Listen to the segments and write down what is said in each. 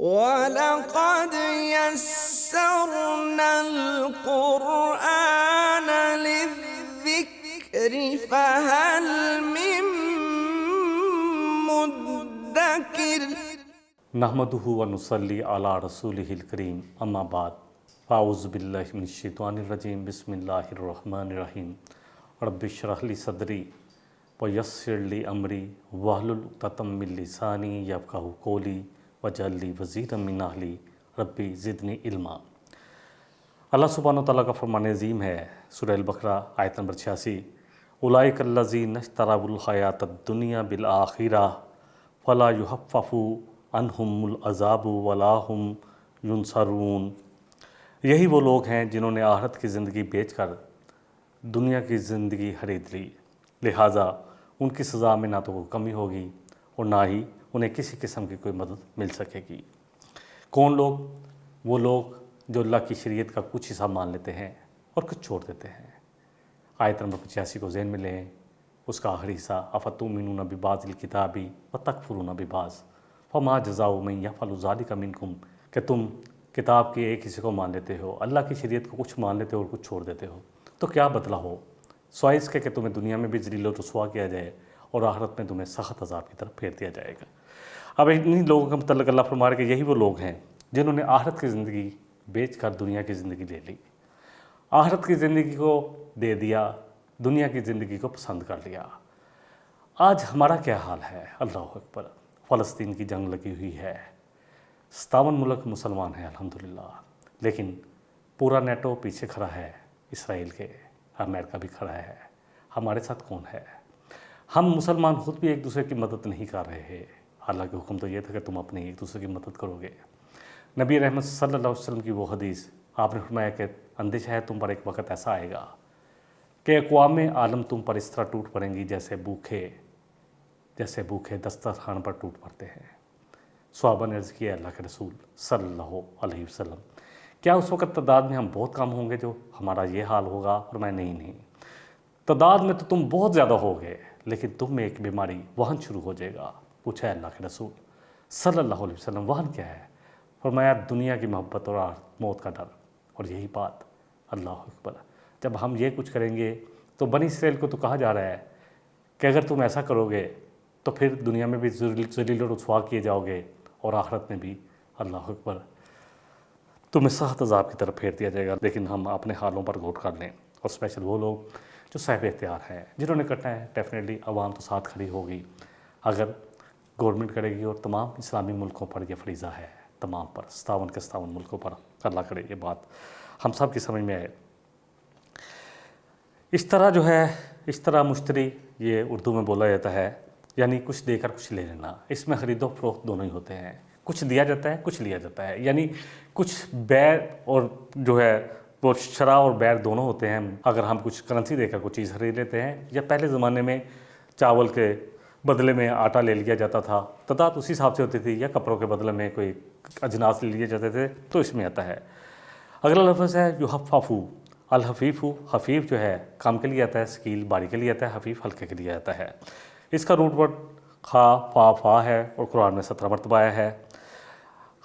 وَلَقَدْ يَسَّرْنَا الْقُرْآنَ لِلذِّكْرِ فَهَلْ مِن مُّدَّكِرٍ۔ نحمدہ ونصلی علی رسولہ الکریم، اما بعد، اعوذ باللہ من الشیطان الرجیم، بسم اللہ الرحمن الرحیم۔ رب اشرح لی صدری ویسر لی امری واحلل عقدۃ من لسانی یفقہوا قولی واجعل لی وزیرا من اہلی ربی زدنی علما۔ اللہ سبحانہ وتعالیٰ کا فرمان عظیم ہے، سورہ البقرہ آیت نمبر 86، اولئک الذین اشتروا الحیاۃ الدنیا بالآخرہ فلا یخفف عنہم العذاب ولا ہم ینصرون۔ یہی وہ لوگ ہیں جنہوں نے آخرت کی زندگی بیچ کر دنیا کی زندگی خرید لی، لہٰذا ان کی سزا میں نہ تو کوئی کمی ہوگی اور نہ ہی انہیں کسی قسم کی کوئی مدد مل سکے گی۔ کون لوگ؟ وہ لوگ جو اللہ کی شریعت کا کچھ حصہ مان لیتے ہیں اور کچھ چھوڑ دیتے ہیں۔ آیت نمبر 85 کو ذہن میں لیں، اس کا آخری حصہ، افتؤمنون ببعض الکتاب وتکفرون ببعض فما جزاء من یفعل ذلک منکم، کہ تم کتاب کے ایک حصے کو مان لیتے ہو، اللہ کی شریعت کو کچھ مان لیتے ہو اور کچھ چھوڑ دیتے ہو، تو کیا بدلہ ہو؟ سوائے اس کے کہ تمہیں دنیا میں بھی ذلیل و رسوا کیا جائے اور آخرت میں تمہیں سخت عذاب کی طرف پھیر دیا جائے گا۔ اب انہی لوگوں کے متعلق اللہ فرما رہا ہے کہ یہی وہ لوگ ہیں جنہوں نے آخرت کی زندگی بیچ کر دنیا کی زندگی لے لی، آخرت کی زندگی کو دے دیا، دنیا کی زندگی کو پسند کر لیا۔ آج ہمارا کیا حال ہے؟ اللہ اکبر! فلسطین کی جنگ لگی ہوئی ہے، 57 ملک مسلمان ہیں الحمدللہ، لیکن پورا نیٹو پیچھے کھڑا ہے اسرائیل کے، امریکہ بھی کھڑا ہے۔ ہمارے ساتھ کون ہے؟ ہم مسلمان خود بھی ایک دوسرے کی مدد نہیں کر رہے ہیں، حالانکہ حکم تو یہ تھا کہ تم اپنے ایک دوسرے کی مدد کرو گے۔ نبی رحمت صلی اللہ علیہ وسلم کی وہ حدیث، آپ نے فرمایا کہ اندیشہ ہے تم پر ایک وقت ایسا آئے گا کہ اقوام عالم تم پر اس طرح ٹوٹ پڑیں گی جیسے بھوکے دسترخوان پر ٹوٹ پڑتے ہیں۔ صحابہ نے عرض کیا، اللہ کے رسول صلی اللہ علیہ وسلم، کیا اس وقت تعداد میں ہم بہت کم ہوں گے جو ہمارا یہ حال ہوگا؟ فرمایا نہیں، تعداد میں تو تم بہت زیادہ ہوگے، لیکن تم میں ایک بیماری وہن شروع ہو جائے گا۔ پوچھا اللہ کے رسول صلی اللہ علیہ وسلم، وہن کیا ہے؟ فرمایا دنیا کی محبت اور موت کا ڈر۔ اور یہی بات، اللہ اکبر، جب ہم یہ کچھ کریں گے تو بنی اسرائیل کو تو کہا جا رہا ہے کہ اگر تم ایسا کرو گے تو پھر دنیا میں بھی ذلیل و رسوا کیے جاؤ گے اور آخرت میں بھی، اللہ اکبر، تمہیں سخت عذاب کی طرف پھیر دیا جائے گا۔ لیکن ہم اپنے حالوں پر غور کر لیں، اور اسپیشل وہ لوگ جو صاحب اختیار ہیں، جنہوں نے کرنا ہے، ڈیفینیٹلی عوام تو ساتھ کھڑی ہوگی اگر گورنمنٹ کرے گی، اور تمام اسلامی ملکوں پر یہ فریضہ ہے، تمام پر، 57 کے 57 ملکوں پر اللہ کرے یہ بات ہم سب کی سمجھ میں آئے۔ اس طرح مشتری، یہ اردو میں بولا جاتا ہے، یعنی کچھ دے کر کچھ لے لینا۔ اس میں خرید و فروخت دونوں ہی ہوتے ہیں، کچھ دیا جاتا ہے، کچھ لیا جاتا ہے، یعنی کچھ بیر اور وہ شرح اور بیر دونوں ہوتے ہیں۔ اگر ہم کچھ کرنسی دے کر کوئی چیز خرید لیتے ہیں، یا پہلے زمانے میں چاول کے بدلے میں آٹا لے لیا جاتا تھا، تعداد اسی حساب سے ہوتی تھی، یا کپڑوں کے بدلے میں کوئی اجناس لے لیے جاتے تھے، تو اس میں آتا ہے۔ اگلا لفظ ہے یحففو، الحفیف، حفیف جو ہے کام کے لیے آتا ہے، ثقیل باری کے لیے آتا ہے، حفیف ہلکے کے لیے آتا ہے۔ اس کا روٹ ورڈ خا فا ہے، اور قرآن میں 17 مرتبہ آیا ہے۔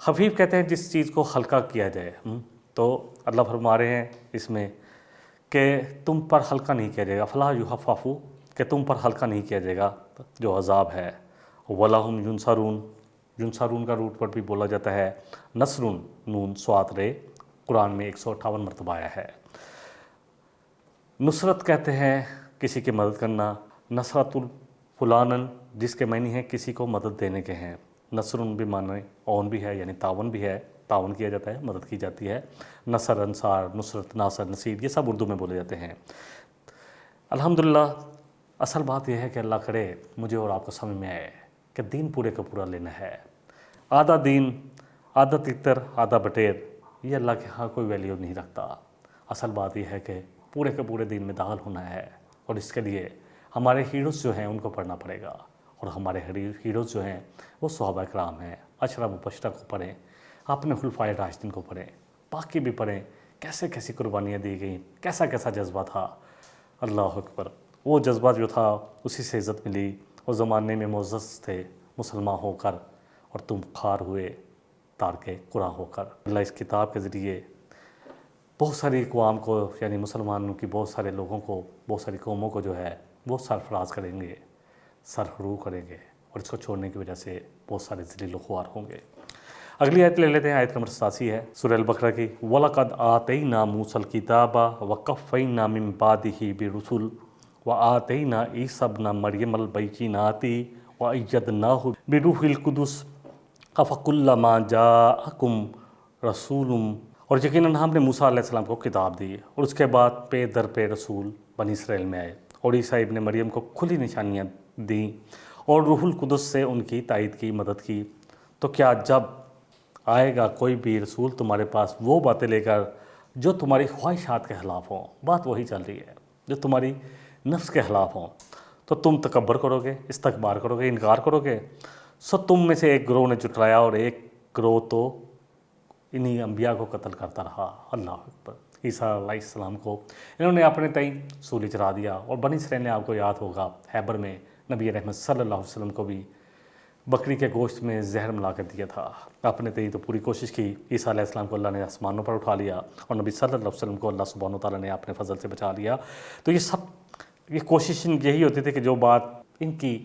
خفیف کہتے ہیں جس چیز کو ہلکا کیا جائے، تو اللہ فرما رہے ہیں اس میں کہ تم پر ہلکا نہیں کیا جائے گا، فلا یخفف، کہ تم پر ہلکا نہیں کیا جائے گا جو عذاب ہے۔ ولا ہم ینصرون، ینصرون کا روٹ ورڈ بھی بولا جاتا ہے نصرون، نون صاد رے، قرآن میں 158 مرتبہ آیا ہے۔ نصرت کہتے ہیں کسی کی مدد کرنا، نصرت فلانن، جس کے معنی ہیں کسی کو مدد دینے کے ہیں۔ نصرن بھی معنی اون بھی ہے، یعنی تعاون بھی ہے، تعاون کیا جاتا ہے، مدد کی جاتی ہے۔ نصر، انصار، نصرت، ناصر، نصیر، یہ سب اردو میں بولے جاتے ہیں۔ الحمدللہ، اصل بات یہ ہے کہ اللہ کرے مجھے اور آپ کو سمجھ میں آئے کہ دین پورے کا پورا لینا ہے۔ آدھا دین، آدھا تتر، آدھا بٹیر، یہ اللہ کے ہاں کوئی ویلیو نہیں رکھتا۔ اصل بات یہ ہے کہ پورے کے پورے دین میں داخل ہونا ہے، اور اس کے لیے ہمارے ہیروز جو ہیں ان کو پڑھنا پڑے گا، اور ہمارے ہیروز جو ہیں وہ صحابہ کرام ہیں۔ عشرہ مبشرہ کو پڑھیں، اپنے خلفائے راشدین کو پڑھیں، باقی بھی پڑھیں، کیسے کیسی قربانیاں دی گئیں، کیسا کیسا جذبہ تھا، اللہ اکبر۔ وہ جذبہ جو تھا اسی سے عزت ملی، اور زمانے میں معزز تھے مسلمان ہو کر، اور تم خوار ہوئے تارک قرآن ہو کر۔ اللہ اس کتاب کے ذریعے بہت ساری اقوام کو یعنی مسلمانوں کی بہت سارے لوگوں کو، بہت ساری قوموں کو جو ہے وہ سرفراز کریں گے، سرخرو کریں گے، اور اس کو چھوڑنے کی وجہ سے بہت سارے ذلیل و خوار ہوں گے۔ اگلی آیت لے لیتے ہیں، آیت نمبر 87 ہے سورہ البقرہ کی۔ وَلَقَدْ آتَيْنَا مُوسَى الْكِتَابَ وَقَفَّيْنَا مِن بَعْدِهِ بِرُسُلٍ وَآتَيْنَا عِيسَى ابْنَ مَرْيَمَ الْبَيِّنَاتِ وَأَيَّدْنَاهُ بِرُوحِ الْقُدُسِ أَفَكُلَّمَا جَاءَكُمْ رَسُولٌ، اور یقیناً ہم نے موسیٰ علیہ السلام کو کتاب دی اور اس کے بعد پے در پے رسول بنی اسرائیل میں آئے، اور عیسیٰ ابن مریم کو کھلی نشانیاں دیں اور روح القدس سے ان کی تائید کی، مدد کی۔ تو کیا جب آئے گا کوئی بھی رسول تمہارے پاس وہ باتیں لے کر جو تمہاری خواہشات کے خلاف ہوں، بات وہی چل رہی ہے، جو تمہاری نفس کے خلاف ہوں، تو تم تکبر کرو گے، استکبار کرو گے، انکار کرو گے۔ سو تم میں سے ایک گروہ نے جھٹلایا اور ایک گروہ تو انہی انبیاء کو قتل کرتا رہا۔ اللہ اکبر۔ عیسیٰ علیہ السلام کو انہوں نے اپنے تئیں سولی چڑھا دیا، اور بنی اسرائیل نے، آپ کو یاد ہوگا، خیبر میں نبی رحمت صلی اللہ علیہ وسلم کو بھی بکری کے گوشت میں زہر ملا کر دیا تھا۔ اپنے تئیں تو پوری کوشش کی، عیسیٰ علیہ السلام کو اللہ نے آسمانوں پر اٹھا لیا، اور نبی صلی اللہ علیہ وسلم کو اللہ سبحانہ و تعالیٰ نے اپنے فضل سے بچا لیا۔ تو یہ کوشش یہی ہوتی تھی کہ جو بات ان کی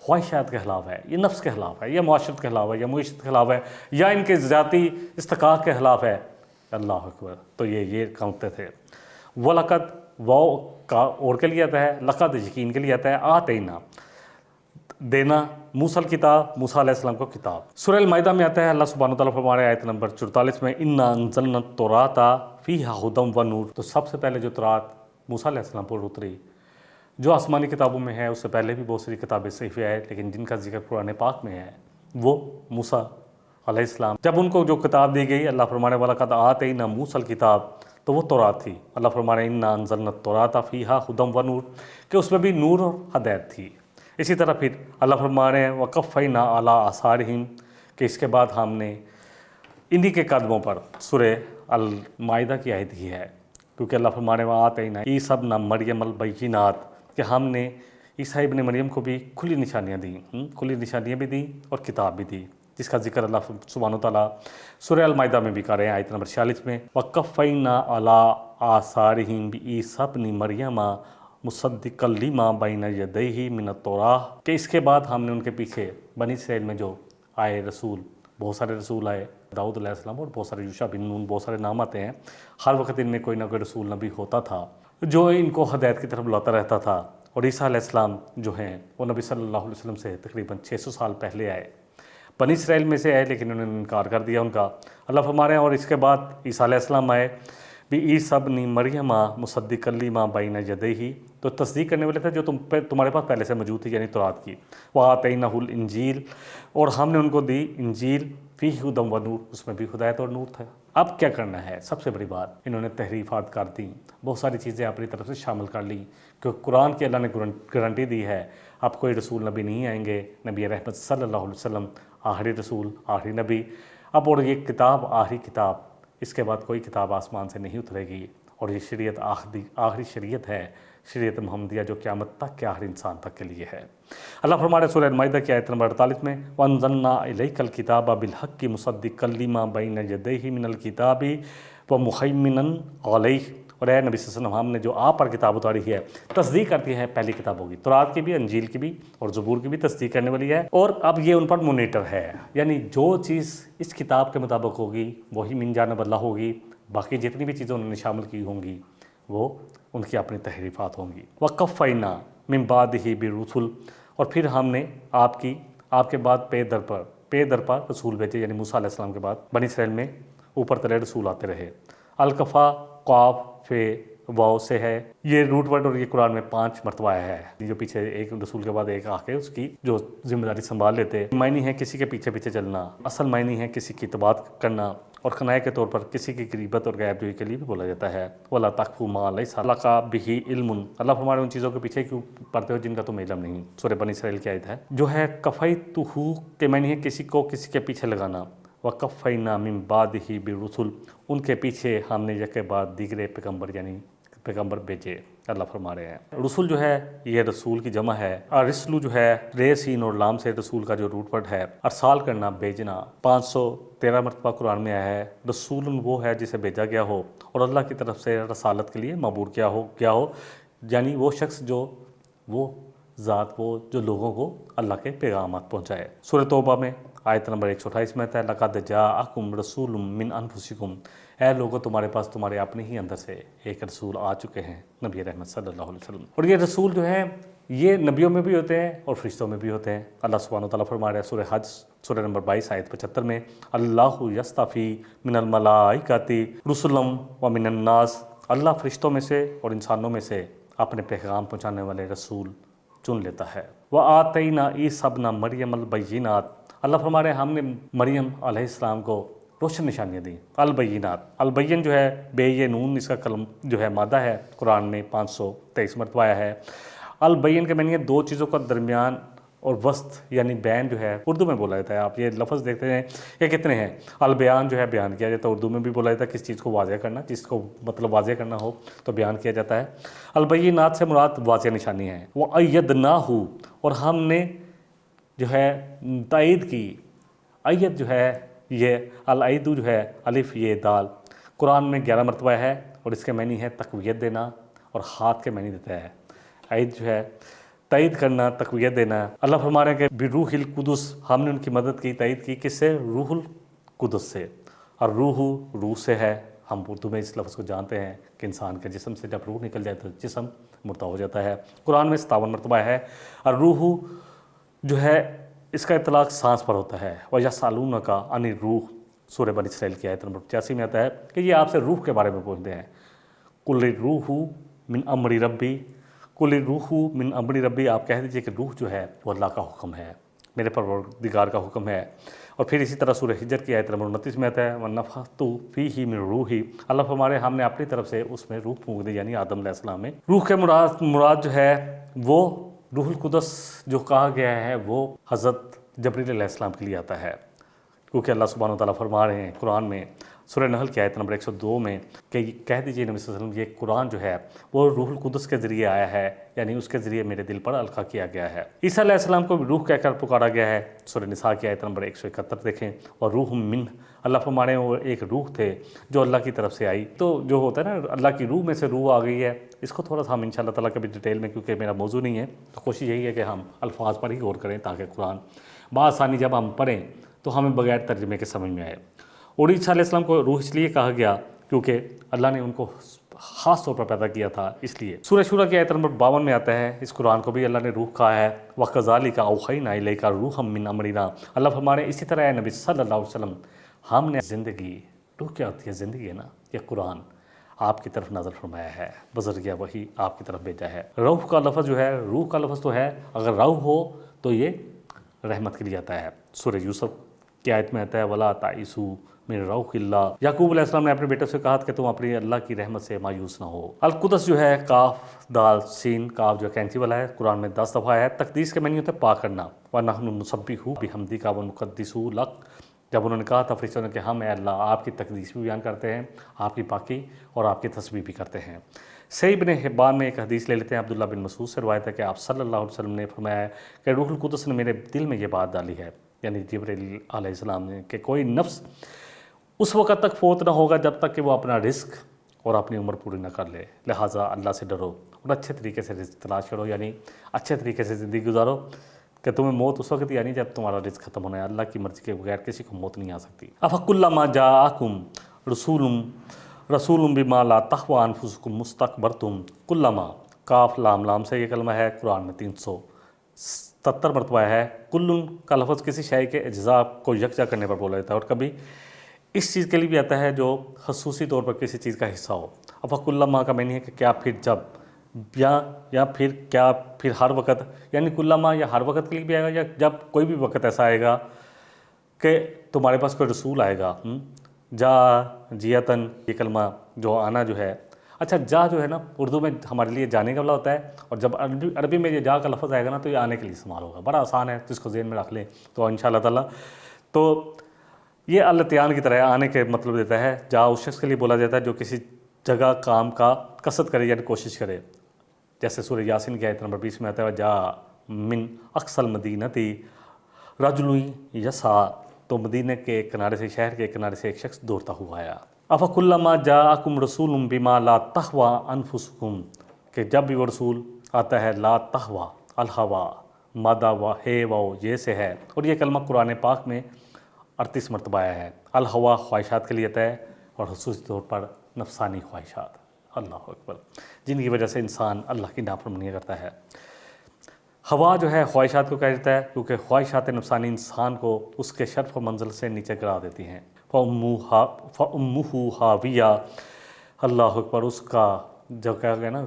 خواہشات کے خلاف ہے، یہ نفس کے خلاف ہے، یا معاشرت کے خلاف ہے، یا معیشت کے خلاف ہے، یا ان کے ذاتی استحقاق کے خلاف ہے، اللہ اکبر، تو یہ کرتے تھے۔ وَلَقَدْ واو کا اور کے لیے آتا ہے، لقد یقین کے لیے آتا ہے، آتینا دینا، موسیٰ الکتاب موسیٰ علیہ السلام کو کتاب۔ سورہ المائدہ میں آتا ہے، اللہ سبحانہ وتعالیٰ فرما رہے ہیں آیت نمبر 44 میں، اِنَّا أَنزَلْنَا التَّوْرَاةَ فِيهَا هُدًى وَنُورٌ۔ تو سب سے پہلے جو تورات موسیٰ علیہ السلام پر اتری، جو آسمانی کتابوں میں ہے، اس سے پہلے بھی بہت ساری کتابیں صحیفے آئے، لیکن جن کا ذکر قرآن پاک میں ہے وہ موسیٰ علیہ السلام، جب ان کو جو کتاب دی گئی، اللہ فرمانے والا وَلَقَدْ آتَيْنَا مُوسَى الْكِتَابَ، تو وہ تورات تھی۔ اللہ فرمانے اِنَّا أَنزَلْنَا التَّوْرَاةَ فِيهَا هُدًى وَنُورٌ، کہ اس میں بھی نور اور ہدایت تھی۔ اسی طرح پھر اللہ فرمانے وَقَفَّيْنَا عَلَىٰ آثَارِهِمْ، کہ اس کے بعد ہم نے انہی کے قدموں پر، سورہ المائدہ کی آیت ہی ہے، کیونکہ اللہ فرمانے وَآتَيْنَا عِيسَى ابْنَ مَرْيَمَ الْبَيِّنَاتِ، کہ ہم نے عیسیٰ ابن مریم کو بھی کھلی نشانیاں دیں، کھلی نشانیاں بھی دیں اور کتاب بھی دی، جس کا ذکر اللہ سبحانہ و تعالیٰ سورہ المائدہ میں بھی کر رہے ہیں، آیت نمبر 46 میں، وَقَفَّيْنَا عَلَىٰ آثَارِهِمْ بِعِيسَىٰ ابْنِ مَرْيَمَ مُصَدِّقًا لِمَا بَيْنَ يَدَيْهِ مِنَ التَّوْرَاةِ، کہ اس کے بعد ہم نے ان کے پیچھے بنی اسرائیل میں جو آئے رسول، بہت سارے رسول آئے، داؤد علیہ السلام اور بہت سارے یوشع بن نون، بہت سارے نام آتے ہیں، ہر وقت ان میں کوئی نہ کوئی رسول نبی ہوتا تھا جو ان کو ہدایت کی طرف بلاتا رہتا تھا۔ اور عیسیٰ علیہ السلام جو ہیں وہ نبی صلی اللہ علیہ وسلم سے تقریباً 600 سال پہلے آئے، بنی اسرائیل میں سے آئے، لیکن انہوں نے انکار کر دیا ان کا۔ اللہ فرما رہے ہیں اور اس کے بعد عیسیٰ علیہ السلام آئے، بھی عیسیٰ ابن مریم مصدقا لما بین یدیہ، تو تصدیق کرنے والے تھے جو تمہارے پاس پہلے سے موجود تھی، یعنی تورات کی۔ وآتیناہ الانجیل، اور ہم نے ان کو دی انجیل، فیہ ھدی ونور، اس میں بھی ہدایت اور نور تھا۔ اب کیا کرنا ہے؟ سب سے بڑی بات، انہوں نے تحریفات کر دیں، بہت ساری چیزیں اپنی طرف سے شامل کر لیں، کیونکہ قرآن کی اللہ نے گارنٹی دی ہے، اب کوئی رسول نبی نہیں آئیں گے، نبی رحمت صلی اللہ علیہ وسلم آخری رسول، آخری نبی، اب اور یہ کتاب آخری کتاب، اس کے بعد کوئی کتاب آسمان سے نہیں اترے گی، اور یہ شریعت آخری شریعت ہے، شریعت محمدیہ، جو قیامت تک کے آخری انسان تک کے لیے ہے۔ اللہ فرما رہے سورہ المائدہ کی آیت نمبر 48 میں، وَأَنزَلْنَا إِلَيْكَ الْكِتَابَ بِالْحَقِّ مُصَدِّقًا لِمَا بَيْنَ يَدَيْهِ مِنَ الْكِتَابِ وَمُهَيْمِنًا عَلَيْهِ، اور اے نبی صلی اللہ علیہ وسلم، ہم نے جو آپ پر کتاب اتاری ہے تصدیق کرتی ہے پہلی کتابوں کی، تورات کی بھی، انجیل کی بھی اور زبور کی بھی تصدیق کرنے والی ہے، اور اب یہ ان پر مونیٹر ہے، یعنی جو چیز اس کتاب کے مطابق ہوگی وہی من جانب اللہ ہوگی، باقی جتنی بھی چیزیں انہوں نے شامل کی ہوں گی وہ ان کی اپنی تحریفات ہوں گی۔ وَقَفَّيْنَا مِن بَعْدِهِ بِالرُّسُلِ، اور پھر ہم نے آپ کے بعد پے در پر رسول بھیجے، یعنی موسیٰ علیہ السلام کے بعد بنی اسرائیل میں اوپر تلے رسول آتے رہے۔ الکفا قاف فے واو سے ہے یہ روٹ ورڈ، اور یہ قرآن میں 5 مرتبہ آیا ہے، جو پیچھے ایک رسول کے بعد ایک آ کے اس کی جو ذمہ داری سنبھال لیتے۔ معنی ہے کسی کے پیچھے پیچھے چلنا، اصل معنی ہے کسی کی اتباع کرنا، اور کنایہ کے طور پر کسی کی غیبت اور غیب جوئی کے لیے بھی بولا جاتا ہے۔ وَلَا تَقْفُ مَا لَيْسَ لَكَ بِهِ عِلْمٌ، اللہ فرمانے ان چیزوں کے پیچھے کیوں پڑھتے ہو جن کا تمہیں علم نہیں۔ سورہ بنی اسرائیل کی آیت ہے، جو ہے کفیتہ کے معنی ہے کسی کو کسی کے پیچھے لگانا۔ وَقَفَّيْنَا مِن بَعْدِهِ بِالرُّسُلِ، ان کے پیچھے ہم نے یک بعد دیگرے پیغمبر یعنی پیغمبر بھیجے۔ اللہ فرما رہے ہیں۔ رسول جو ہے یہ رسول کی جمع ہے، اور رسلو جو ہے رے سین اور لام سے رسول کا جو روٹ ورڈ ہے، ارسال کرنا، بھیجنا، 513 مرتبہ قرآن میں آیا ہے۔ رسول وہ ہے جسے بھیجا گیا ہو اور اللہ کی طرف سے رسالت کے لیے مبعوث کیا ہو، یعنی وہ شخص وہ ذات جو لوگوں کو اللہ کے پیغامات پہنچائے۔ سورہ توبہ میں آیت نمبر 128 میں آتا ہے لَقَدْ جَاءَكُمْ رَسُولٌ مِّنْ أَنفُسِكُمْ، اے لوگوں تمہارے پاس تمہارے اپنے ہی اندر سے ایک رسول آ چکے ہیں، نبی رحمت صلی اللہ علیہ وسلم۔ اور یہ رسول جو ہیں یہ نبیوں میں بھی ہوتے ہیں اور فرشتوں میں بھی ہوتے ہیں۔ اللہ سبحانہ و تعالیٰ فرما رہا ہے سورہ حج سورہ نمبر 22 آیت 75 میں، اللہ یصطفی من الملائکۃ رسلا ومن الناس، اللہ فرشتوں میں سے اور انسانوں میں سے اپنے پیغام پہنچانے والے رسول چن لیتا ہے۔ وَآتَيْنَا عِیسیٰ ابْنَ مَرْیَمَ الْبَیِّنَاتِ، اللہ فرما رہے ہیں ہم نے مریم علیہ السلام کو روشن نشانیاں دیں۔ البینات، البین جو ہے بے یہ نون اس کا کلم جو ہے مادہ ہے، قرآن میں 523 مرتبہ آیا ہے۔ البین کے معنی ہے دو چیزوں کا درمیان اور وسط، یعنی بین جو ہے اردو میں بولا جاتا ہے۔ آپ یہ لفظ دیکھتے ہیں یہ کتنے ہیں، البیان جو ہے بیان کیا جاتا ہے، اردو میں بھی بولا جاتا ہے کس چیز کو واضح کرنا، جس کو مطلب واضح کرنا ہو تو بیان کیا جاتا ہے۔ البینات سے مراد واضح نشانی ہے۔ وَأَيَّدْنَاهُ، اور ہم نے جو ہے تائید کی، ایت جو ہے یہ العید جو ہے الف یہ دال قرآن میں 11 مرتبہ ہے اور اس کے معنی ہے تقویت دینا اور ہاتھ کے معنی دیتا ہے۔ عید جو ہے تائید کرنا، تقویت دینا۔ اللہ فرما رہے ہیں کہ بروح القدس، ہم نے ان کی مدد کی، تائید کی، کس سے؟ روح القدس سے۔ اور روح سے ہے، ہم اردو میں اس لفظ کو جانتے ہیں کہ انسان کے جسم سے جب روح نکل جائے تو جسم مردہ ہو جاتا ہے۔ قرآن میں 57 مرتبہ ہے۔ اور روح جو ہے اس کا اطلاق سانس پر ہوتا ہے۔ وَيَسْأَلُونَكَ عَنِ الرُّوحِ، سورہ بنی اسرائیل کی آیت نمبر 85 میں آتا ہے کہ یہ آپ سے روح کے بارے میں پوچھتے ہیں۔ قُلِ الرُّوحُ مِنْ أَمْرِ رَبِّي، قُلِ الرُّوحُ مِنْ أَمْرِ رَبِّي، آپ کہہ دیجئے کہ روح جو ہے وہ اللہ کا حکم ہے، میرے پروردگار کا حکم ہے۔ اور پھر اسی طرح سورہ حجر کی آیت نمبر 29 میں آتا ہے وَنَفَخْتُ فِيهِ مِنْ رُوحِي، اللہ فرمارے ہم نے اپنی طرف سے اس میں روح پھونک دی، یعنی آدم علیہ السلام میں۔ روح کے مراد جو ہے وہ روح القدس جو کہا گیا ہے وہ حضرت جبریل علیہ السلام کے لیے آتا ہے، کیونکہ اللہ سبحانہ و تعالیٰ فرما رہے ہیں قرآن میں سورہ نحل کی آیت نمبر 102 میں کہ کہہ دیجئے نبی صلی اللہ علیہ وسلم یہ قرآن جو ہے وہ روح القدس کے ذریعے آیا ہے، یعنی اس کے ذریعے میرے دل پر القا کیا گیا ہے۔ عیسیٰ علیہ السلام کو روح کہہ کر پکارا گیا ہے، سورہ نساء کی آیت نمبر 171 دیکھیں، اور روح من، اللہ فرما رہے ہیں وہ ایک روح تھے جو اللہ کی طرف سے آئی۔ تو جو ہوتا ہے نا اللہ کی روح میں سے روح آ گئی ہے، اس کو تھوڑا سا ہم انشاءاللہ تعالیٰ کبھی ڈیٹیل میں، کیونکہ میرا موضوع نہیں ہے تو کوشش یہی ہے کہ ہم الفاظ پر ہی غور کریں تاکہ قرآن بآسانی جب ہم پڑھیں تو ہمیں بغیر ترجمے کے سمجھ میں آئے۔ اور عیسیٰ علیہ السلام کو روح اس لیے کہا گیا کیونکہ اللہ نے ان کو خاص طور پر پیدا کیا تھا، اس لیے۔ سورہ شورہ کی آیت نمبر 52 میں آتا ہے اس قرآن کو بھی اللہ نے روح کہا ہے، وَكَذَلِكَ أَوْحَيْنَا إِلَيْكَ رُوحًا مِّنْ أَمْرِنَا، اللہ فرما رہے ہیں اسی طرح اے نبی صلی اللہ علیہ وسلم ہم نے زندگی، روح کیا ہوتی ہے؟ زندگی ہے نا، یہ قرآن آپ کی طرف نازل فرمایا ہے، بذریعہ وحی آپ کی طرف بھیجا ہے۔ روح کا لفظ جو ہے، روح کا لفظ تو ہے، اگر روح ہو تو یہ رحمت کے لیے آتا ہے۔ سورہ یوسف کی آیت میں آتا ہے وَلَا تَعِسُوا مِن روح اللہ، یعقوب علیہ السلام نے اپنے بیٹے سے کہا کہ تم اپنی اللہ کی رحمت سے مایوس نہ ہو۔ القدس جو ہے کاف دال سین، کاف جو کینچی والا ہے، قرآن میں 10 دفعہ ہے۔ تقدیس کے معنی ہوتا ہے پاک کرنا، وَنَحْنُ نُسَبِّحُ بِحَمْدِكَ وَنُقَدِّسُ لَكَ، جب انہوں نے کہا تھا فرشتوں نے کہ ہم اے اللہ آپ کی تقدیس بھی بیان کرتے ہیں، آپ کی پاکی اور آپ کی تسبیح بھی کرتے ہیں۔ صحیح ابن حبان میں ایک حدیث لے لیتے ہیں، عبداللہ بن مسعود سے روایت ہے کہ آپ صلی اللہ علیہ وسلم نے فرمایا ہے کہ روح القدس نے میرے دل میں یہ بات ڈالی ہے، یعنی جبرائیل علیہ السلام نے، کہ کوئی نفس اس وقت تک فوت نہ ہوگا جب تک کہ وہ اپنا رزق اور اپنی عمر پوری نہ کر لے، لہٰذا اللہ سے ڈرو اور اچھے طریقے سے رزق تلاش کرو، یعنی اچھے طریقے سے زندگی گزارو، کہ تمہیں موت اس وقت یعنی جب تمہارا رزق ختم ہونا ہے، اللہ کی مرضی کے بغیر کسی کو موت نہیں آ سکتی۔ افکلما جاءکم رسول بما لا تہوی انفسکم مستکبرتم، کلما، کاف لام سے یہ کلمہ ہے، قرآن میں 377 مرتبہ ہے۔ کلن کا لفظ کسی شے کے اجزاء کو یکجا کرنے پر بولا جاتا ہے، اور کبھی اس چیز کے لیے بھی آتا ہے جو خصوصی طور پر کسی چیز کا حصہ ہو۔ افکلما کا معنی ہے کہ کیا پھر جب، یا پھر کیا پھر ہر وقت، یعنی کلما یا ہر وقت کے لیے بھی آئے گا، یا جب کوئی بھی وقت ایسا آئے گا کہ تمہارے پاس کوئی رسول آئے گا۔ جا جیتن یہ کلمہ جو آنا جو ہے، اچھا جا جو ہے نا اردو میں ہمارے لیے جانے کا والا ہوتا ہے، اور جب عربی میں یہ جا کا لفظ آئے گا نا تو یہ آنے کے لیے استعمال ہوگا، بڑا آسان ہے، تو اس کو ذہن میں رکھ لیں تو انشاءاللہ تعالیٰ۔ تو یہ الاتیان کی طرح آنے کے مطلب دیتا ہے، جا اس شخص کے لیے بولا جاتا ہے جو کسی جگہ کام کا قصد کرے یعنی کوشش کرے۔ جیسے سورہ یاسین کی آیت نمبر 20 میں آتا ہے جا من اقصى المدینۃ رجل یسعی، تو مدینہ کے کنارے سے، شہر کے کنارے سے ایک شخص دوڑتا ہوا آیا۔ افکلما جاءکم رسول بما لا تہوی انفسکم، کہ جب بھی وہ رسول آتا ہے لا تہوی الہوا، مادہ و ہے و یہ سے ہے، اور یہ کلمہ قرآن پاک میں 38 مرتبہ آیا ہے۔ الہوا خواہشات کے لیے آتا ہے، اور خصوصی طور پر نفسانی خواہشات، اللہ اکبر، جن کی وجہ سے انسان اللہ کی نافرمانی کرتا ہے۔ ہوا جو ہے خواہشات کو کہا جاتا ہے، کیونکہ خواہشات نفسانی انسان کو اس کے شرف و منزل سے نیچے گرا دیتی ہیں۔ فَأُمُّهُ ہاویہ، اللہ اکبر، اس کا جو کہا گیا نا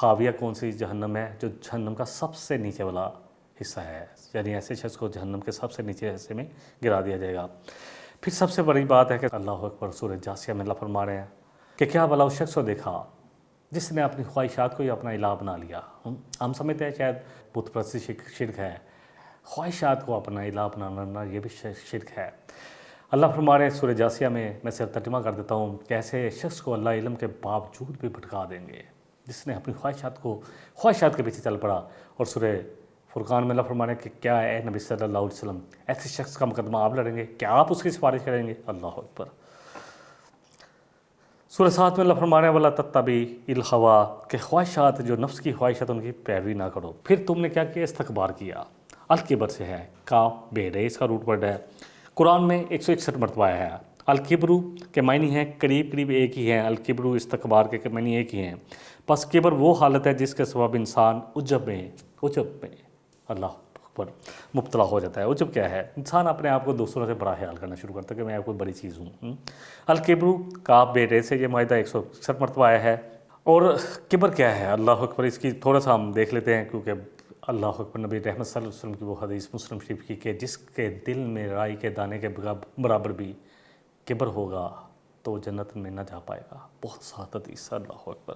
ہاویہ کون سی جہنم ہے، جو جہنم کا سب سے نیچے والا حصہ ہے، یعنی ایسے شخص کو جہنم کے سب سے نیچے حصے میں گرا دیا جائے گا۔ پھر سب سے بڑی بات ہے کہ اللہ اکبر، سورہ جاسیہ میں اللہ فرما رہے ہیں کہ کیا بھلا اس شخص کو دیکھا جس نے اپنی خواہشات کو ہی اپنا الہ بنا لیا۔ ہم سمجھتے ہیں شاید بت پرستی شرک ہے، خواہشات کو اپنا الہ بنانا یہ بھی شرک ہے۔ اللہ فرما رہے ہیں سورہ جاسیہ میں صرف ترجمہ کر دیتا ہوں کہ ایسے شخص کو اللہ علم کے باوجود بھی بھٹکا دیں گے جس نے اپنی خواہشات کے پیچھے چل پڑا۔ اور سورہ فرقان میں اللہ فرما رہے ہیں کہ کیا اے نبی صلی اللہ علیہ وسلم ایسے شخص کا مقدمہ آپ لڑیں گے، کیا آپ اس کی سفارش کریں گے؟ اللہ اکبر۔ سورہ 7 میں اللہ فرما رہے ہیں وَلَا تَتَّبِعِ الْهَوَىٰ، کہ خواہشات جو نفس کی خواہشات ان کی پیروی نہ کرو۔ پھر تم نے کیا کیا؟ استکبار کیا۔ الکبر سے ہے، کا بیڑ ہے، اس کا روٹ ورڈ ہے، قرآن میں 161 مرتبہ آیا ہے۔ الکبرو کے معنی ہیں قریب ایک ہی ہیں، الکبرو استکبار کے معنی ایک ہی ہیں۔ پس کبر وہ حالت ہے جس کے سبب انسان عجب میں اللہ اکبر مبتلا ہو جاتا ہے۔ عجب کیا ہے؟ انسان اپنے آپ کو دوسروں سے بڑا خیال کرنا شروع کرتا ہے کہ میں کوئی بڑی چیز ہوں۔ الکبرو کاف بیٹے سے یہ معاہدہ 161 مرتبہ آیا ہے۔ اور کبر کیا ہے؟ اللہ اکبر، اس کی تھوڑا سا ہم دیکھ لیتے ہیں، کیونکہ اللہ اکبر نبی رحمت صلی اللہ علیہ وسلم کی وہ حدیث مسلم شریف کی کہ جس کے دل میں رائی کے دانے کے برابر بھی کبر ہوگا تو وہ جنت میں نہ جا پائے گا۔ بہت سخت حدیث، اللہ اکبر۔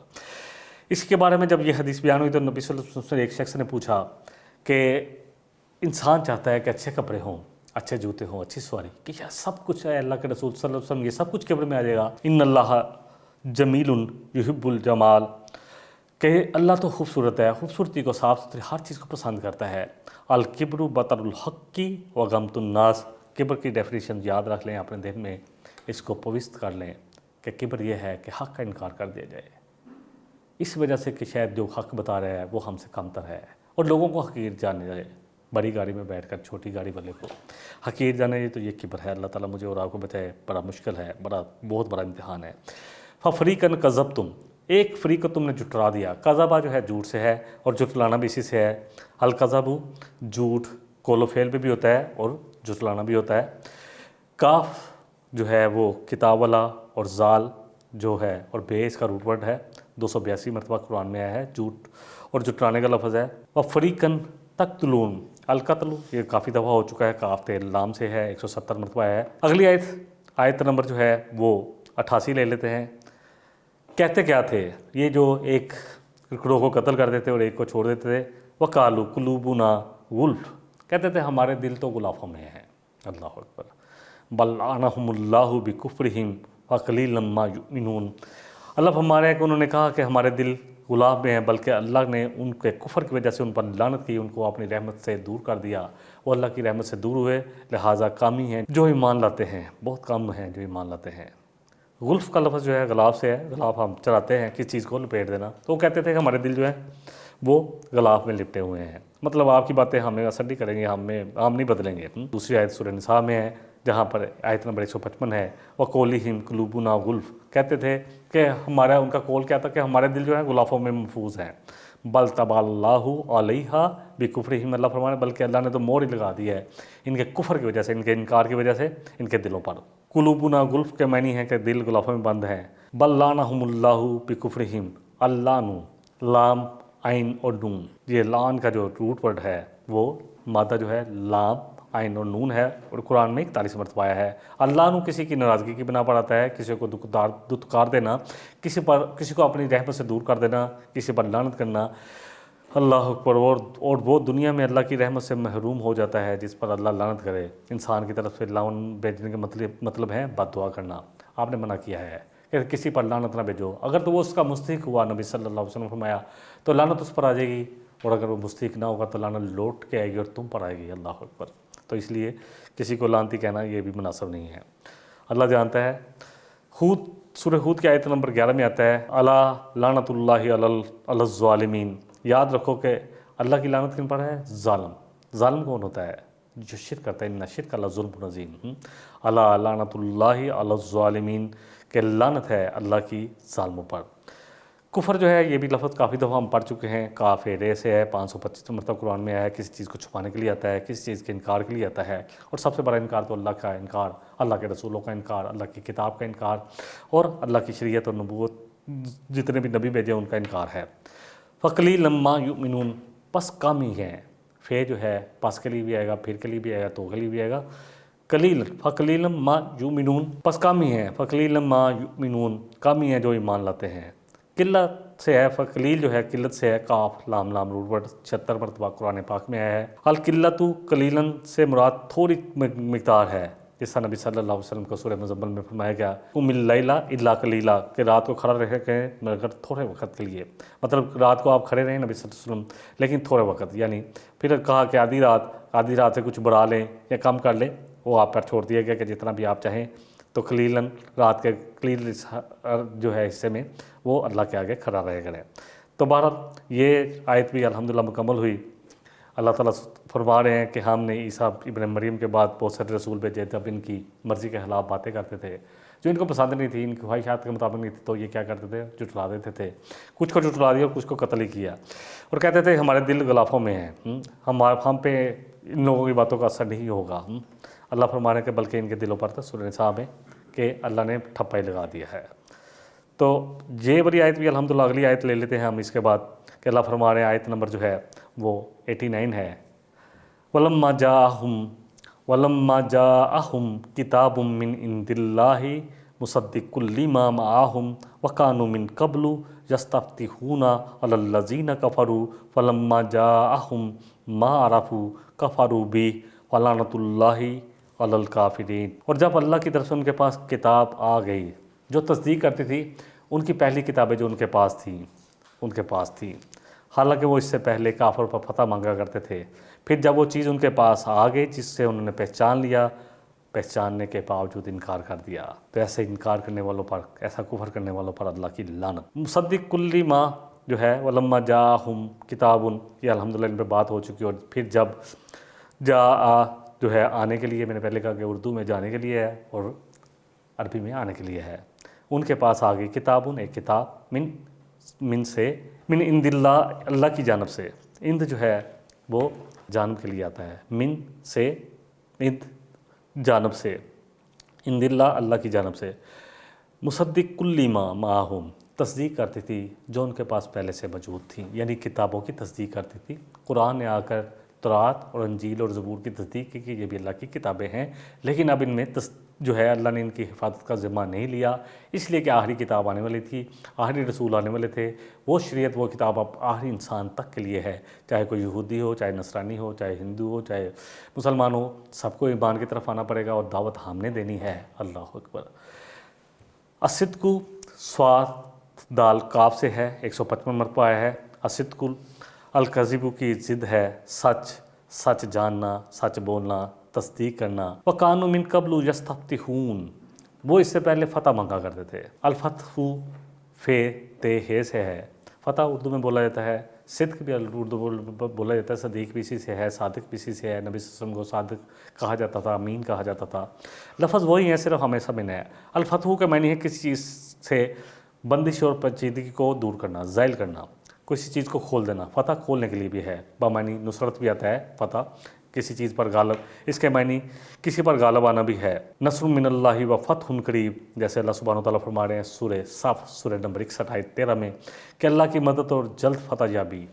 اس کے بارے میں جب یہ حدیث بیان ہوئی تو نبی صلی اللہ علیہ وسلم سے ایک شخص نے پوچھا کہ انسان چاہتا ہے کہ اچھے کپڑے ہوں، اچھے جوتے ہوں، اچھی سواری، کہ یہ سب کچھ ہے اللہ کے رسول صلی اللہ علیہ وسلم، یہ سب کچھ کبر میں آ جائے گا؟ ان اللہ جمیل یحب الجمال، کہ اللہ تو خوبصورت ہے، خوبصورتی کو، صاف ستھری ہر چیز کو پسند کرتا ہے۔ الکبر بطر الحق کی وغمت الناس، کبر کی ڈیفینیشن یاد رکھ لیں اپنے دل میں، اس کو پوست کر لیں کہ کبر یہ ہے کہ حق کا انکار کر دیا جائے، اس وجہ سے کہ شاید جو حق بتا رہا ہے وہ ہم سے کمتر ہے، اور لوگوں کو حقیر جانے جائے، بڑی گاڑی میں بیٹھ کر چھوٹی گاڑی والے کو حقیر جانے تو یہ کبر ہے۔ اللہ تعالیٰ مجھے اور آپ کو بچائے، بڑا مشکل ہے، بہت بڑا امتحان ہے۔ فَفَرِيقًا كَذَّبْتُمْ، ایک فریق کو تم نے جھٹلا دیا۔ کذبہ جو ہے جھوٹ سے ہے، اور جھٹلانا بھی اسی سے ہے۔ الکذب جھوٹ، قول و فعل پہ بھی ہوتا ہے اور جھٹلانا بھی ہوتا ہے۔ کاف جو ہے وہ کتاب والا، اور زال جو ہے اور بے اس کا روٹ ورڈ ہے، 282 مرتبہ قرآن میں آیا ہے، جھوٹ اور جھٹلانے کا لفظ ہے۔ وَفَرِيقًا تَقْتُلُونَ، القتل یہ کافی دفعہ ہو چکا ہے، کاف تے لام سے ہے، 170 مرتبہ آیا ہے۔ اگلی آیت نمبر جو ہے وہ 88 لے لیتے ہیں۔ کہتے کیا تھے یہ جو ایک گروہ کو قتل کر دیتے اور ایک کو چھوڑ دیتے تھے؟ وَقَالُوا قُلُوبُنَا غُلْف، کہتے تھے ہمارے دل تو غلافوں میں ہیں۔ اللہ اکبر۔ بَلْ لَعَنَهُمُ اللَّهُ بِكُفْرِهِمْ وَقَلِيلًا مَا يُؤْمِنُونَ، اللہ فرما رہے ہیں کہ انہوں نے کہا کہ ہمارے دل غلاف میں ہیں، بلکہ اللہ نے ان کے کفر کی وجہ سے ان پر لعنت کی، ان کو اپنی رحمت سے دور کر دیا، وہ اللہ کی رحمت سے دور ہوئے، لہٰذا کام ہی ہیں جو ایمان لاتے ہیں، بہت کم ہیں جو ایمان لاتے ہیں۔ غلف کا لفظ جو ہے غلاف سے ہے، غلاف ہم چلاتے ہیں کس چیز کو لپیٹ دینا، تو وہ کہتے تھے کہ ہمارے دل جو ہے وہ غلاف میں لپٹے ہوئے ہیں، مطلب آپ کی باتیں ہمیں اثر نہیں کریں گے، ہم نہیں بدلیں گے۔ دوسری آیت سورہ نساء میں ہے جہاں پر آیت نمبر 155 ہے، وَقَوْلِهِمْ قُلُوبُنَا غُلْف، کہتے تھے کہ ہمارا، ان کا قول کیا تھا کہ ہمارے دل جو ہے غلافوں میں محفوظ ہیں۔ بل طبع اللہ علیہا بکفرہم، اللہ فرمانے بلکہ اللہ نے تو مور ہی لگا دی ہے ان کے کفر کی وجہ سے، ان کے انکار کی وجہ سے ان کے دلوں پر۔ قلوبنا غلف کے معنی ہے کہ دل غلافوں میں بند ہیں۔ بل لعنہم اللہ بکفرہم، اللعن، لام عین اور نون، یہ لعن کا جو روٹ ورڈ ہے وہ مادہ جو ہے لام عین اور نون ہے، اور قرآن میں 41 مرتبہ آیا ہے۔ اللہ نو کسی کی ناراضگی کی بنا پر آتا ہے، کسی کو دتکار دینا، کسی کو اپنی رحمت سے دور کر دینا، کسی پر لعنت کرنا۔ اللہ اکبر۔ اور وہ دنیا میں اللہ کی رحمت سے محروم ہو جاتا ہے جس پر اللہ لعنت کرے۔ انسان کی طرف سے لعن بھیجنے کا مطلب ہے بد دعا کرنا۔ آپ نے منع کیا ہے کہ کسی پر لعنت نہ بھیجو، اگر تو وہ اس کا مستحق ہوا، نبی صلی اللہ علیہ وسلم نے فرمایا، تو لعنت اس پر آ جائے گی، اور اگر وہ مستحق نہ ہوگا تو لعنت لوٹ کے آئے گی اور تم پر آئے گی۔ اللہ اکبر۔ تو اس لیے کسی کو لعنتی کہنا یہ بھی مناسب نہیں ہے، اللہ جانتا ہے۔ ہود، سورہ ہود کی آیت نمبر 11 میں آتا ہے، الا لعنت اللہ علی الظالمین، یاد رکھو کہ اللہ کی لعنت کن پر ہے؟ ظالم۔ ظالم کون ہوتا ہے؟ جو شرک کرتا ہے، ان شرک لظلم عظیم۔ الا لعنت اللہ علی الظالمین، کہ لعنت ہے اللہ کی ظالموں پر۔ کفر جو ہے، یہ بھی لفظ کافی دفعہ ہم پڑھ چکے ہیں، کاف رے سے ہے، 525 مرتبہ قرآن میں آیا ہے، کسی چیز کو چھپانے کے لیے آتا ہے، کسی چیز کے انکار کے لیے آتا ہے، اور سب سے بڑا انکار تو اللہ کا انکار، اللہ کے رسولوں کا انکار، اللہ کی کتاب کا انکار، اور اللہ کی شریعت اور نبوت، جتنے بھی نبی بھیجے ان کا انکار ہے۔ فقلیلا ما یؤمنون، پس کم ہی ہیں، فے جو ہے پس کے لیے بھی آئے گا، پھر کے لیے بھی آئے گا، تو کے لیے بھی آئے گا، قلیل، فقلیلا ما یؤمنون، پس کم ہی ہیں، فقلیلا ما یؤمنون، کم ہی ہیں جو ایمان لاتے ہیں۔ قلت سے ہے، فقلیل جو ہے قلت سے ہے، کاف لام لام روٹ ورڈ 76 مرتبہ قرآن پاک میں آیا ہے۔ القلۃ قلیلاً سے مراد تھوڑی مقدار ہے، جس طرح نبی صلی اللہ علیہ وسلم کو سورہ مزمل میں فرمایا گیا، قم اللیل الا قلیلا، کہ رات کو کھڑا رہے کہ مگر تھوڑے وقت کے لیے، مطلب رات کو آپ کھڑے رہیں نبی صلی اللہ علیہ وسلم، لیکن تھوڑے وقت، یعنی پھر کہا کہ آدھی رات سے کچھ بڑھا لیں یا کم کر لیں، وہ آپ پر چھوڑ دیا گیا کہ جتنا بھی آپ چاہیں، تو قلیلاً رات کے قلیل جو ہے حصے میں وہ اللہ کے آگے کھڑا رہے کرے۔ تو بہرحال یہ آیت بھی الحمدللہ مکمل ہوئی۔ اللہ تعالیٰ فرما رہے ہیں کہ ہم نے عیسیٰ ابن مریم کے بعد بہت سارے رسول بھیجے، جب ان کی مرضی کے خلاف باتیں کرتے تھے، جو ان کو پسند نہیں تھی، ان کی خواہشات کے مطابق نہیں تھی، تو یہ کیا کرتے تھے؟ جھٹلا دیتے تھے، کچھ کو جھٹلا دیا اور کچھ کو قتل ہی کیا، اور کہتے تھے ہمارے دل غلافوں میں ہیں، ہم پہ ان لوگوں کی باتوں کا اثر نہیں ہوگا۔ اللہ فرما رہے ہیں کہ بلکہ ان کے دلوں پر تھا، سورہ نساء میں، کہ اللہ نے ٹھپا ہی لگا دیا ہے۔ تو یہ بڑی آیت بھی الحمدللہ، اگلی آیت لے لیتے ہیں ہم اس کے بعد، کہ اللہ فرما رہے ہیں، آیت نمبر جو ہے وہ 89 ہے، وَلَمَّا جَاءَهُمْ كِتَابٌ مِّنْ عِندِ اللَّهِ مُصَدِّقٌ لِّمَا مَعَهُمْ وَكَانُوا مِن قَبْلُ يَسْتَفْتِحُونَ عَلَى الَّذِينَ كَفَرُوا فَلَمَّا جَاءَهُمْ مَا عَرَفُوا كَفَرُوا بِهِ وَلَعْنَةُ اللَّهِ عَلَى الْكَافِرِينَ۔ اور جب اللہ کی طرف سے ان کے پاس کتاب آ گئی جو تصدیق کرتی تھی ان کی پہلی کتابیں جو ان کے پاس تھیں، حالانکہ وہ اس سے پہلے کافر پر فتح مانگا کرتے تھے، پھر جب وہ چیز ان کے پاس آ گئی جس سے انہوں نے پہچان لیا، پہچاننے کے باوجود انکار کر دیا، تو ایسے انکار کرنے والوں پر، ایسا کفر کرنے والوں پر اللہ کی لعنت۔ مصدق کلی ماں جو ہے، وَلَمَّا جَاءَهُمْ کتابٌ، یہ الحمدللہ ان پہ بات ہو چکی، اور پھر جب جو ہے آنے کے لیے، میں نے پہلے کہا کہ اردو میں جانے کے لیے ہے اور عربی میں آنے کے لیے ہے، ان کے پاس آ گئی کتابٌ، ایک کتاب، من عند اللہ، اللہ کی جانب سے، اند جو ہے وہ جانب کے لیے آتا ہے، من سے، اند جانب سے، عند اللہ اللہ کی جانب سے، مصدق کل ما معہم، تصدیق کرتی تھی جو ان کے پاس پہلے سے موجود تھیں، یعنی کتابوں کی تصدیق کرتی تھی۔ قرآن نے آ کر تورات اور انجیل اور زبور کی تصدیق کی کہ یہ بھی اللہ کی کتابیں ہیں، لیکن اب ان میں جو ہے اللہ نے ان کی حفاظت کا ذمہ نہیں لیا، اس لیے کہ آخری کتاب آنے والی تھی، آخری رسول آنے والے تھے، وہ شریعت، وہ کتاب اب آخری انسان تک کے لیے ہے، چاہے کوئی یہودی ہو، چاہے نصرانی ہو، چاہے ہندو ہو، چاہے مسلمان ہو، سب کو ایمان کی طرف آنا پڑے گا اور دعوت ہم نے دینی ہے۔ اللہ اکبر۔ الصدق، صاد دال کاف سے ہے، 155 مرتبہ آیا ہے۔ الصدق، الکذب کی ضد ہے سچ جاننا، سچ بولنا، تصدیق کرنا۔ وَكَانُوا مِن قَبْلُ يَسْتَفْتِحُونَ، وہ اس سے پہلے فتح مانگا کرتے تھے۔ الفتح فے تے ہے سے ہے، فتح اردو میں بولا جاتا ہے، صدق بھی اردو بولا جاتا ہے، صدیق بھی اسی سے ہے، صادق بھی اسی سے ہے، نبی صلی اللہ علیہ وسلم کو صادق کہا جاتا تھا، امین کہا جاتا تھا، لفظ وہی ہے، صرف ہمیں سمجھنا ہے۔ الفتح کا معنی ہے کسی چیز سے بندش اور پیچیدگی کو دور کرنا، زائل کرنا، کسی چیز کو کھول دینا، فتح کھولنے کے لیے بھی ہے، بمعنی نصرت بھی آتا ہے فتح، کسی چیز پر غالب، اس کے معنی کسی پر غالب آنا بھی ہے۔ نصر من اللہ و فتح قریب، جیسے اللہ سبحانہ وتعالیٰ فرما رہے ہیں سورہ صف، سورہ نمبر 61 آیت 13 میں، کہ اللہ کی مدد اور جلد فتح یابی،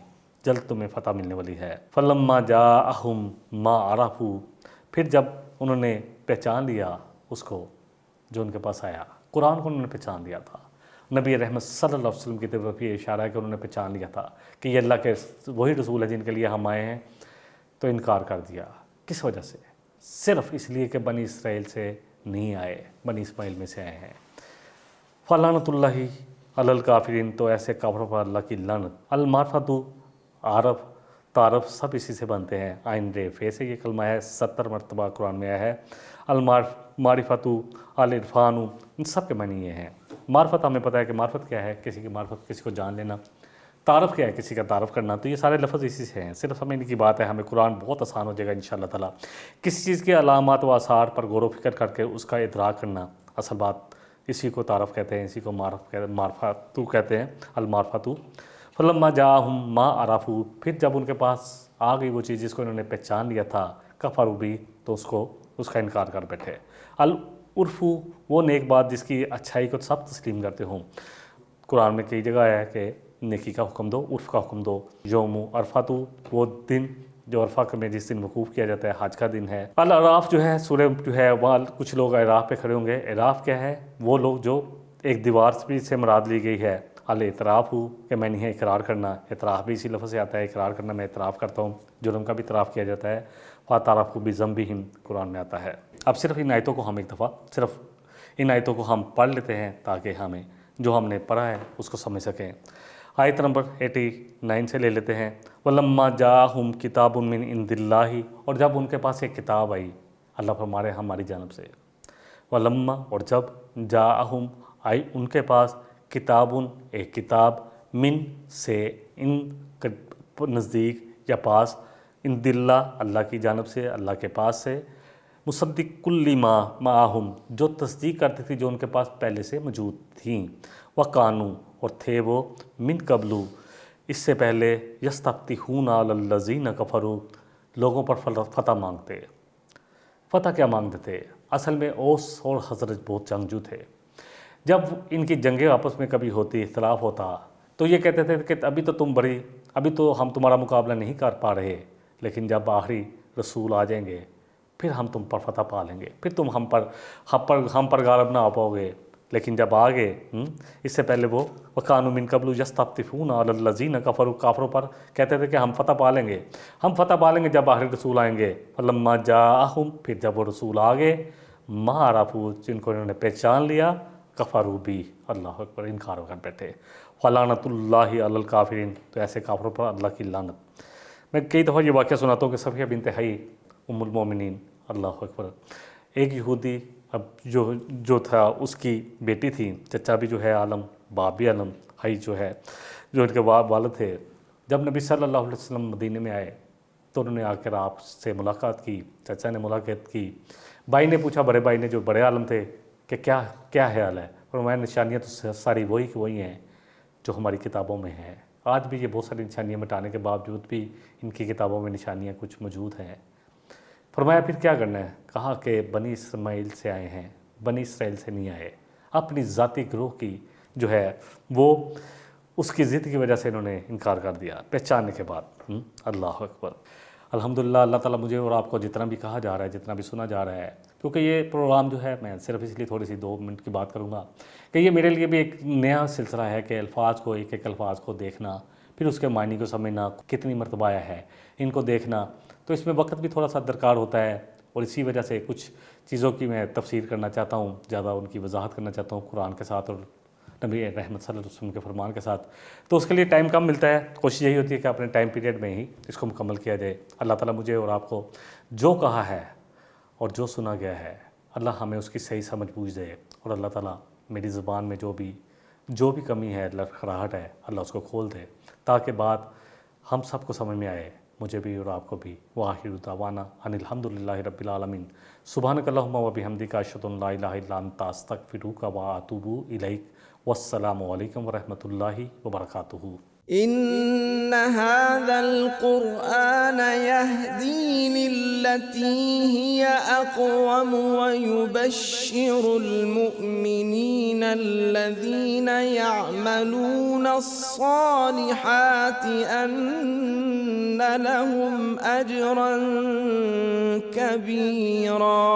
جلد تمہیں فتح ملنے والی ہے۔ فلما جاءہم ما عرفوا، پھر جب انہوں نے پہچان لیا اس کو جو ان کے پاس آیا، قرآن کو انہوں نے پہچان لیا تھا، نبی رحمت صلی اللہ علیہ وسلم کی طرف یہ اشارہ ہے کہ انہوں نے پہچان لیا تھا کہ یہ اللہ کے وہی رسول ہے جن کے لیے ہم آئے ہیں، تو انکار کر دیا۔ کس وجہ سے؟ صرف اس لیے کہ بنی اسرائیل سے نہیں آئے، بنی اسماعیل میں سے آئے ہیں۔ فلعنۃ اللہ علی الکافرین، تو ایسے کافروں پر اللہ کی لعنت۔ المعرفۃ، عارف تعارف سب اسی سے بنتے ہیں، آئین رے فے سے یہ کلمہ ہے، 70 مرتبہ قرآن میں آیا ہے۔ المعرفۃ، العرفان، ان سب کے معنی یہ ہیں۔ معرفت ہمیں پتہ ہے کہ معرفت کیا ہے، کسی کی معرفت، کسی کو جان لینا۔ تعارف کیا ہے، کسی کا تعارف کرنا۔ تو یہ سارے لفظ اسی سے ہیں، صرف سمجھنے کی بات ہے، ہمیں قرآن بہت آسان ہو جائے گا انشاءاللہ تعالیٰ۔ کسی چیز کے علامات و آثار پر غور و فکر کر کے اس کا ادراک کرنا، اصل بات اسی کو تعارف کہتے ہیں، اسی کو معرفت کہتے ہیں، المعرفت۔ فلما جاءہم ما عرفوا، پھر جب ان کے پاس آ گئی وہ چیز جس کو انہوں نے پہچان لیا تھا، کفروا بھی، تو اس کا انکار کر بیٹھے۔ العرف، وہ نیک بات جس کی اچھائی کو سب تسلیم کرتے ہوں۔ قرآن میں کئی جگہ ہے کہ نیکی کا حکم دو، عرف کا حکم دو۔ یوم عرفۃ، وہ دن جو عرفہ میں جس دن وقوف کیا جاتا ہے، حج کا دن ہے۔ الاعراف جو ہے سورہ جو ہے، وہاں کچھ لوگ اعراف پہ کھڑے ہوں گے۔ اعراف کیا ہے؟ وہ لوگ جو ایک دیوار سے مراد لی گئی ہے۔ الاعتراف کہ میں نہیں ہے اقرار کرنا، اعتراف بھی اسی لفظ سے آتا ہے، اقرار کرنا، میں اعتراف کرتا ہوں، جرم کا بھی اعتراف کیا جاتا ہے۔ فاعترفوا بذنبہم قرآن میں آتا ہے۔ اب صرف ان آیتوں کو ہم ایک دفعہ صرف ان آیتوں کو ہم پڑھ لیتے ہیں تاکہ ہمیں جو ہم نے پڑھا ہے اس کو سمجھ سکیں۔ آیت نمبر 89 سے لے لیتے ہیں۔ وَلَمَّا جَاءَهُمْ كِتَابٌ مِّنْ عِندِ اللَّهِ، اور جب ان کے پاس ایک کتاب آئی اللہ فرما رہے ہیں ہماری جانب سے۔ وَلَمَّا، اور جب جَاءَهُمْ آئی ان کے پاس، کتابٌ ایک کتاب، من سے، ان نزدیک یا پاس، عند اللہ اللہ کی جانب سے، اللہ کے پاس سے، مصدق کل ما معہم، جو تصدیق کرتی تھی جو ان کے پاس پہلے سے موجود تھیں۔ وَقَانُوا، اور تھے وہ، من قبل، اس سے پہلے، یستفتحون علی الذین کفروا، لوگوں پر فتح مانگتے۔ فتح کیا مانگتے تھے؟ اصل میں اوس اور حضرت بہت جنگجو تھے۔ جب ان کی جنگیں آپس میں کبھی ہوتی، اختلاف ہوتا، تو یہ کہتے تھے کہ ابھی تو ہم تمہارا مقابلہ نہیں کر پا رہے، لیکن جب آخری رسول آ جائیں گے پھر ہم تم پر فتح پا لیں گے، پھر تم ہم پر غالب نہ آ پاؤ گے۔ لیکن جب آگے اس سے پہلے وہ وَقَانُوا مِن قَبْلُ يَسْتَفْتِحُونَ عَلَى الَّذِينَ كَفَرُوا، کافروں پر کہتے تھے کہ ہم فتح پا لیں گے جب آخری رسول آئیں گے۔ فَلَمَّا جَاءَهُمْ، پھر جب وہ رسول آگے، مَا عَرَفُوا، جن کو انہوں نے پہچان لیا، کفروا بھی، اللہ اکبر، انکار کر بیٹھے۔ فَلَعنَةُ اللَّهِ عَلَى الْكَافِرِينَ، تو ایسے کافروں پر اللہ کی لعنت۔ میں کئی دفعہ یہ واقعہ سناتا ہوں کہ صفیہ بنت حی ام المومنین، اللہ اکبر، ایک یہودی اب جو تھا اس کی بیٹی تھی، چچا بھی جو ہے عالم، باپ بھی عالم، حی جو ہے جو ان کے والد تھے۔ جب نبی صلی اللہ علیہ وسلم مدینے میں آئے تو انہوں نے آ کر آپ سے ملاقات کی، چچا نے ملاقات کی، بھائی نے پوچھا، بڑے بھائی نے جو بڑے عالم تھے، کہ کیا خیال ہے؟ فرمایا نشانیاں تو ساری وہی ہیں جو ہماری کتابوں میں ہیں۔ آج بھی یہ بہت ساری نشانیاں مٹانے کے باوجود بھی ان کی کتابوں میں نشانیاں کچھ موجود ہیں۔ فرمایا پھر کیا کرنا ہے؟ کہا کہ بنی اسماعیل سے آئے ہیں، بنی اسرائیل سے نہیں آئے۔ اپنی ذاتی گروہ کی جو ہے وہ اس کی ضد کی وجہ سے انہوں نے انکار کر دیا پہچاننے کے بعد۔ اللہ اکبر، الحمدللہ۔ اللہ تعالیٰ مجھے اور آپ کو جتنا بھی کہا جا رہا ہے، جتنا بھی سنا جا رہا ہے، کیونکہ یہ پروگرام جو ہے، میں صرف اس لیے تھوڑی سی 2 منٹ کی بات کروں گا کہ یہ میرے لیے بھی ایک نیا سلسلہ ہے کہ الفاظ کو، ایک الفاظ کو دیکھنا، پھر اس کے معنی کو سمجھنا، کتنی مرتبہ آیا ہے ان کو دیکھنا، تو اس میں وقت بھی تھوڑا سا درکار ہوتا ہے، اور اسی وجہ سے کچھ چیزوں کی میں تفسیر کرنا چاہتا ہوں، زیادہ ان کی وضاحت کرنا چاہتا ہوں قرآن کے ساتھ اور نبی رحمت صلی اللہ علیہ وسلم کے فرمان کے ساتھ، تو اس کے لیے ٹائم کم ملتا ہے۔ کوشش یہی ہوتی ہے کہ اپنے ٹائم پیریڈ میں ہی اس کو مکمل کیا جائے۔ اللہ تعالیٰ مجھے اور آپ کو جو کہا ہے اور جو سنا گیا ہے، اللہ ہمیں اس کی صحیح سمجھ بوجھ دے، اور اللہ تعالیٰ میری زبان میں جو بھی کمی ہے، لڑکھڑاہٹ ہے، اللہ اس کو کھول دے، تاکہ بات ہم سب کو سمجھ میں آئے، مجھے بھی اور آپ کو بھی۔ وآخر دعوانا ان الحمدللہ رب العالمین، سبحانک اللہم و بحمدک، اشہد ان لا الہ الا انت، استغفرک و اتوب الیک، والسلام علیکم ورحمۃ اللہ وبرکاتہ۔ إن هذا القرآن يهدي للتي هي أقوم ويبشر المؤمنين الذين يعملون الصالحات أن لهم أجرا كبيرا